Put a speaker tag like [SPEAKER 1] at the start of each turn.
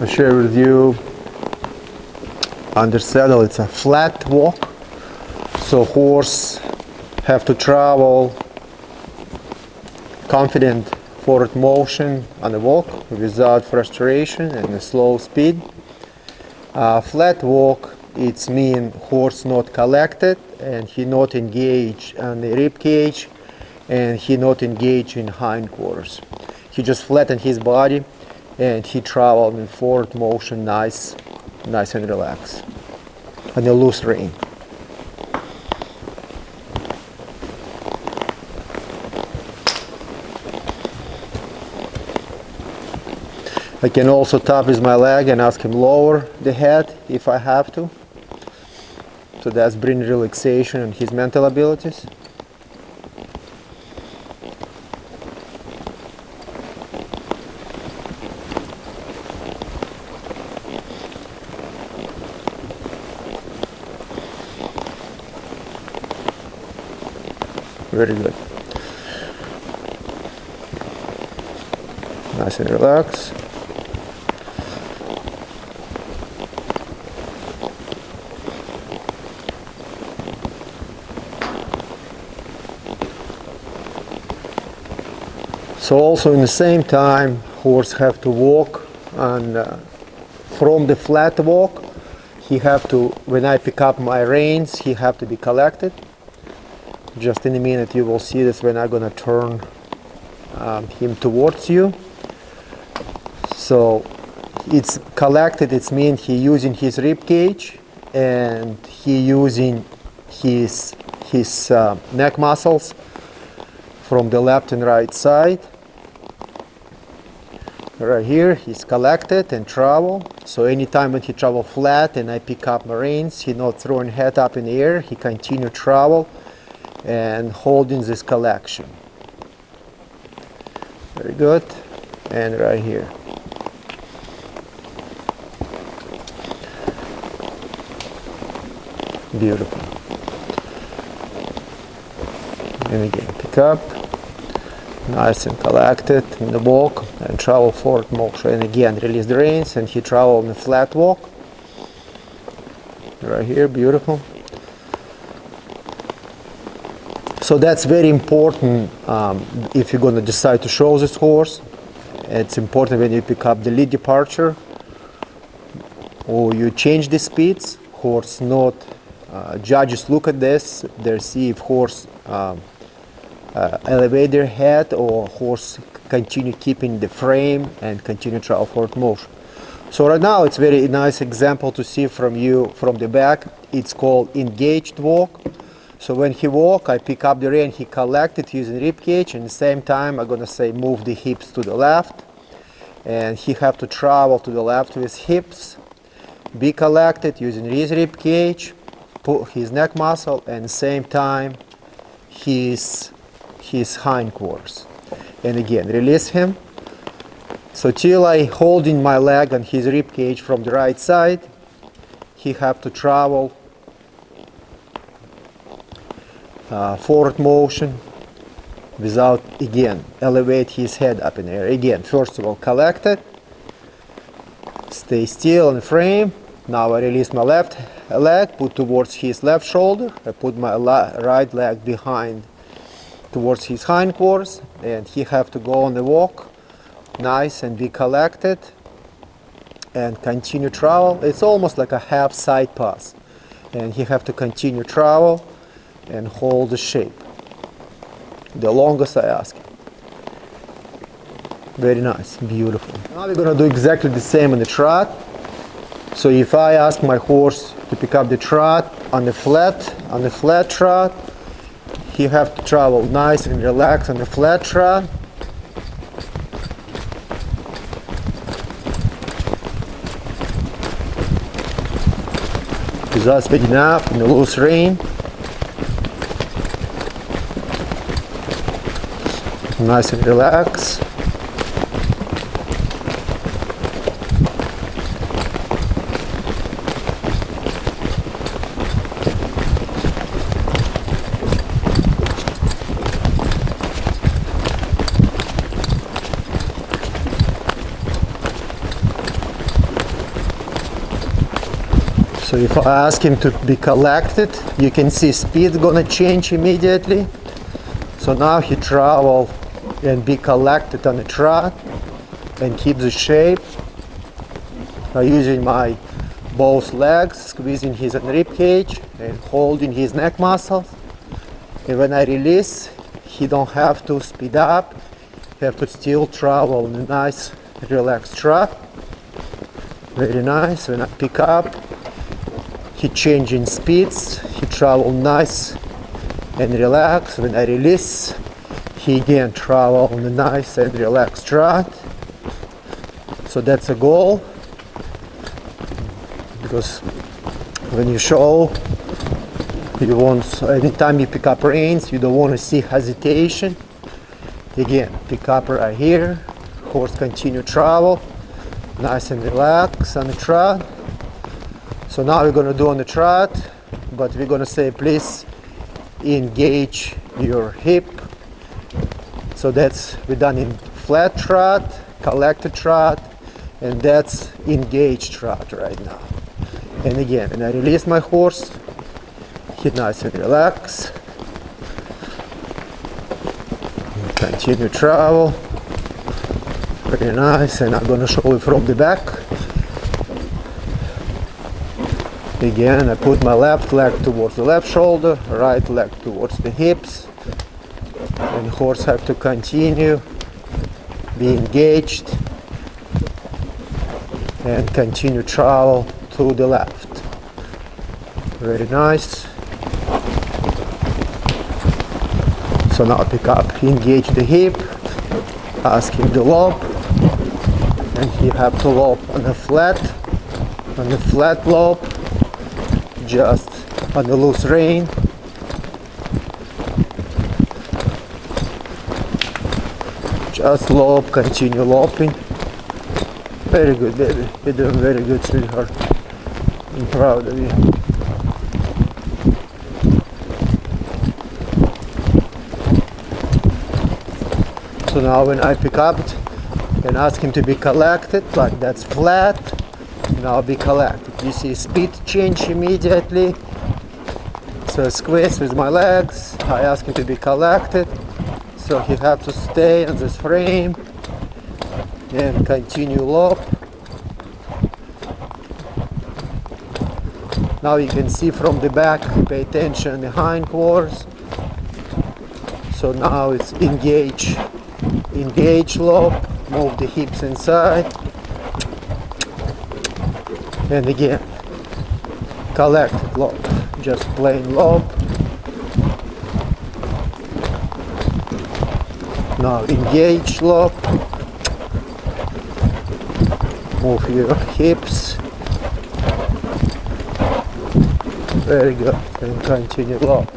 [SPEAKER 1] share with you under saddle. It's a flat walk, so horse have to travel confident forward motion on the walk without frustration and a slow speed. Flat walk, it's mean horse not collected and he not engaged on the rib cage and he not engaged in hindquarters. He just flattened his body and he traveled in forward motion, nice and relaxed, on a loose rein. I can also tap with my leg and ask him lower the head if I have to. So that's bringing relaxation and his mental abilities. Very good. Nice and relaxed. So also in the same time, horse have to walk, and from the flat walk, he have to, when I pick up my reins, he have to be collected. Just in a minute you will see this when I'm gonna turn him towards you. So it's collected, it means he using his rib cage and he using his neck muscles from the left and right side. Right here, he's collected and travel. So anytime when he travel flat and I pick up my reins, he not throwing head up in the air, he continue travel and holding this collection. Very good. And right here. Beautiful. And again, pick up. Nice and collected in the walk and travel forward motion. And again, release the reins and he travel on the flat walk. Right here, beautiful. So that's very important if you're going to decide to show this horse. It's important when you pick up the lead departure or you change the speeds. Horse not, judges look at this, they see if horse elevate their head or horse continue keeping the frame and continue travel forward motion. So right now it's very nice example to see from you from the back. It's called engaged walk. So when he walk, I pick up the rein, he collect it using rib cage, and at the same time I'm gonna say move the hips to the left, and he have to travel to the left with hips, be collected using his rib cage, put his neck muscle, and at the same time his hindquarters. And again, release him. So till I holding my leg on his rib cage from the right side, he have to travel forward motion without, again, elevate his head up in the air. Again, first of all, collect it, stay still in the frame. Now I release my left leg, put towards his left shoulder. I put my right leg behind towards his hindquarters, and he have to go on the walk, nice and be collected, and continue travel. It's almost like a half side pass, and he have to continue travel and hold the shape. The longest I ask. Very nice, beautiful. Now we're gonna do exactly the same in the trot. So if I ask my horse to pick up the trot on the flat trot, he have to travel nice and relax on the flat trot. Without speeding up in the loose rein. Nice and relax. So if I ask him to be collected, you can see speed gonna change immediately. So now he travel and be collected on the trot and keep the shape by using my both legs, squeezing his rib cage and holding his neck muscles. And when I release, he don't have to speed up, he have to still travel in a nice relaxed trot. Very nice. When I pick up, he changing speeds, he travel nice and relaxed. When I release, he again travel on a nice and relaxed trot. So that's a goal, because when you show, you want, anytime you pick up reins, you don't want to see hesitation. Again, pick up right here, horse continue travel, nice and relaxed on the trot. So now we're going to do on the trot, but we're going to say please engage your hip. So that's, we're done in flat trot, collected trot, and that's engaged trot right now. And again, when I release my horse, he nice and relax. Continue travel. Very nice, and I'm gonna show you from the back. Again, I put my left leg towards the left shoulder, right leg towards the hips, and horse have to continue, be engaged, and continue travel to the left. Very nice. So now pick up, engage the hip, ask him to lope, and you have to lope on the flat lope, just on the loose rein. Just lope, continue loping. Very good, baby. You're doing very good, sweetheart. I'm proud of you. So now when I pick up and ask him to be collected, like that's flat, now be collected. You see speed change immediately. So I squeeze with my legs, I ask him to be collected. So he have to stay on this frame and continue lope. Now you can see from the back, pay attention the hindquarters. So now it's engage lope, move the hips inside, and again collected lope, just plain lope. Now engage lope, move your hips, very good, and continue lope.